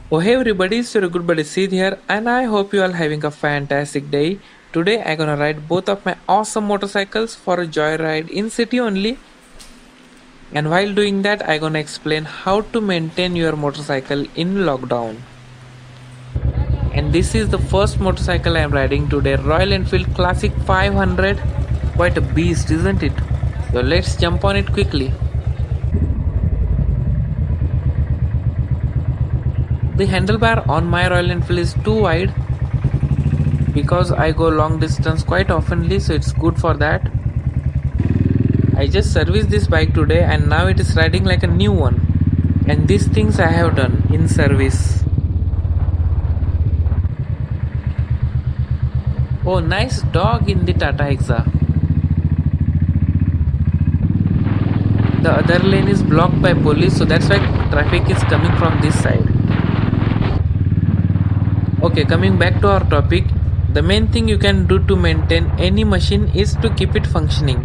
Oh hey everybody, it's your good buddy Sid here and I hope you all having a fantastic day. Today I gonna ride both of my awesome motorcycles for a joyride in city only, and while doing that I gonna explain how to maintain your motorcycle in lockdown. And this is the first motorcycle I am riding today, Royal Enfield Classic 500. Quite a beast, isn't it? So let's jump on it quickly. The handlebar on my Royal Enfield is too wide because I go long distance quite oftenly, so it's good for that. I just serviced this bike today and now it is riding like a new one. And these things I have done in service. Oh, nice dog in the Tata Hexa. The other lane is blocked by police, so that's why traffic is coming from this side. Okay, coming back to our topic, the main thing you can do to maintain any machine is to keep it functioning.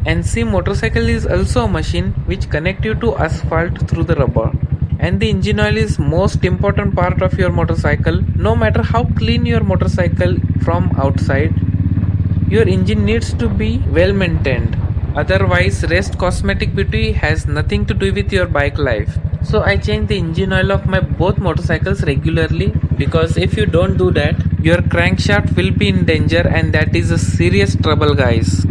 And see, motorcycle is also a machine which connect you to asphalt through the rubber. And the engine oil is most important part of your motorcycle. No matter how clean your motorcycle from outside, your engine needs to be well maintained. Otherwise, rest cosmetic beauty has nothing to do with your bike life. So I change the engine oil of my both motorcycles regularly, because if you don't do that, your crankshaft will be in danger and that is a serious trouble, guys.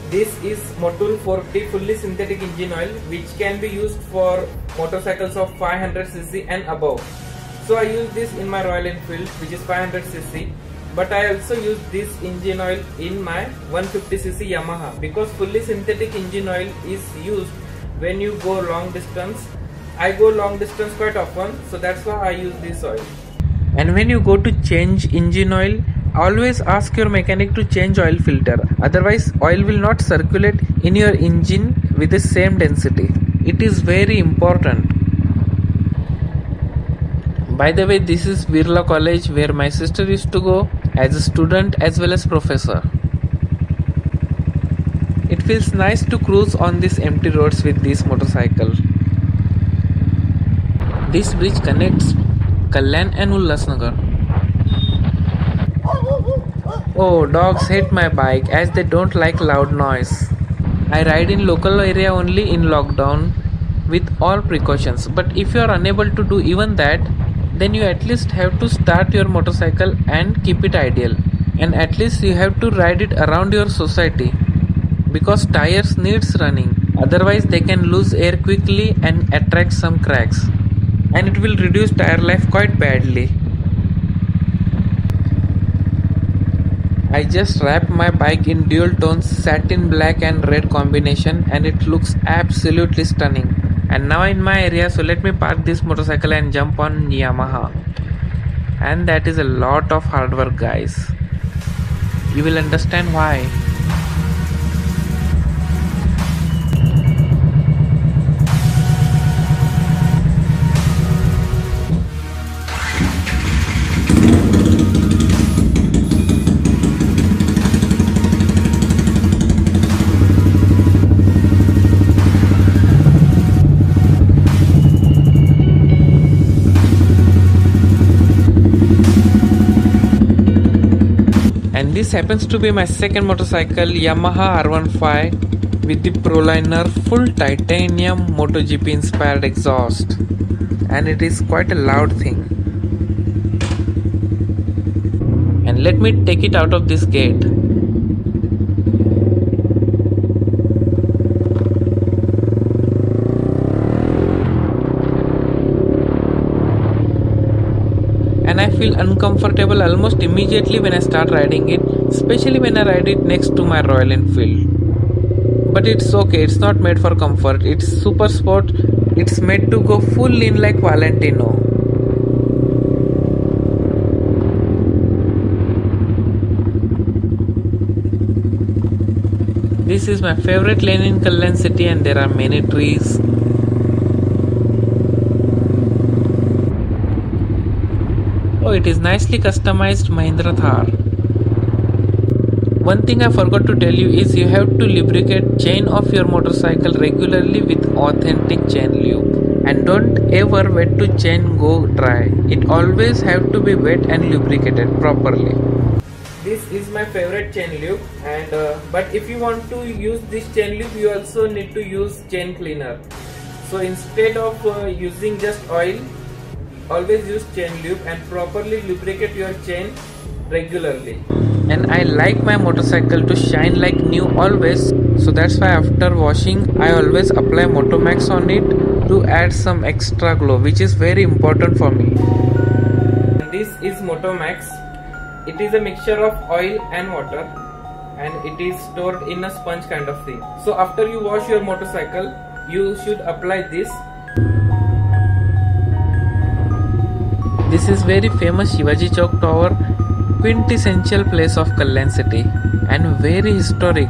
This is Motul 450 fully synthetic engine oil which can be used for motorcycles of 500cc and above. So I use this in my Royal Enfield which is 500cc, but I also use this engine oil in my 150cc Yamaha because fully synthetic engine oil is used when you go long distance. I go long distance quite often, so that's why I use this oil. And when you go to change engine oil, always ask your mechanic to change oil filter, otherwise oil will not circulate in your engine with the same density. It is very important. By the way, this is Birla College where my sister used to go as a student as well as professor. It feels nice to cruise on these empty roads with this motorcycle. This bridge connects Kalyan and Ullasnagar. Oh, dogs hate my bike as they don't like loud noise. I ride in local area only in lockdown with all precautions, but if you are unable to do even that, then you at least have to start your motorcycle and keep it idle. And at least you have to ride it around your society because tires needs running, otherwise they can lose air quickly and attract some cracks, and it will reduce tire life quite badly. I just wrapped my bike in dual tones satin black and red combination and it looks absolutely stunning. And now in my area, so let me park this motorcycle and jump on Yamaha. And that is a lot of hard work, guys. You will understand why. And this happens to be my second motorcycle, Yamaha R15 with the Proliner full titanium MotoGP inspired exhaust, and it is quite a loud thing. And let me take it out of this gate. And I feel uncomfortable almost immediately when I start riding it, especially when I ride it next to my Royal Enfield. But it's okay, it's not made for comfort, it's super sport, it's made to go full in like Valentino. This is my favorite lane in Kalyan city and there are many trees. Oh, it is nicely customized Mahindra Thar. One thing I forgot to tell you is you have to lubricate chain of your motorcycle regularly with authentic chain lube. And don't ever wet to chain go dry. It always have to be wet and lubricated properly. This is my favorite chain loop, and but if you want to use this chain loop, you also need to use chain cleaner. So instead of using just oil, always use chain loop and properly lubricate your chain regularly. And I like my motorcycle to shine like new always, so that's why after washing I always apply Motomax on it to add some extra glow, which is very important for me. This is Motomax. It is a mixture of oil and water, and it is stored in a sponge kind of thing. So after you wash your motorcycle, you should apply this. This is very famous Shivaji Chowk Tower, quintessential place of Kalyan city and very historic.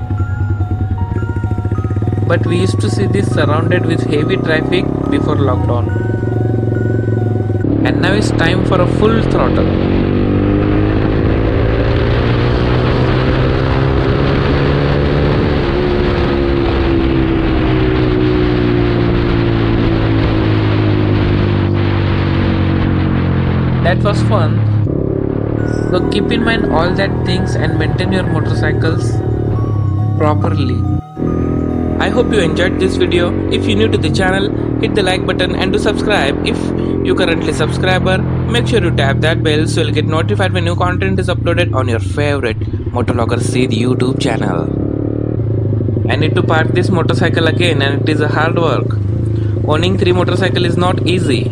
But we used to see this surrounded with heavy traffic before lockdown. And now it's time for a full throttle. That was fun. So keep in mind all that things and maintain your motorcycles properly. I hope you enjoyed this video. If you're new to the channel, hit the like button and do subscribe. If you're currently a subscriber, make sure you tap that bell so you'll get notified when new content is uploaded on your favorite Motovlogger Sid YouTube channel. I need to park this motorcycle again, and it is a hard work. Owning 3 motorcycles is not easy.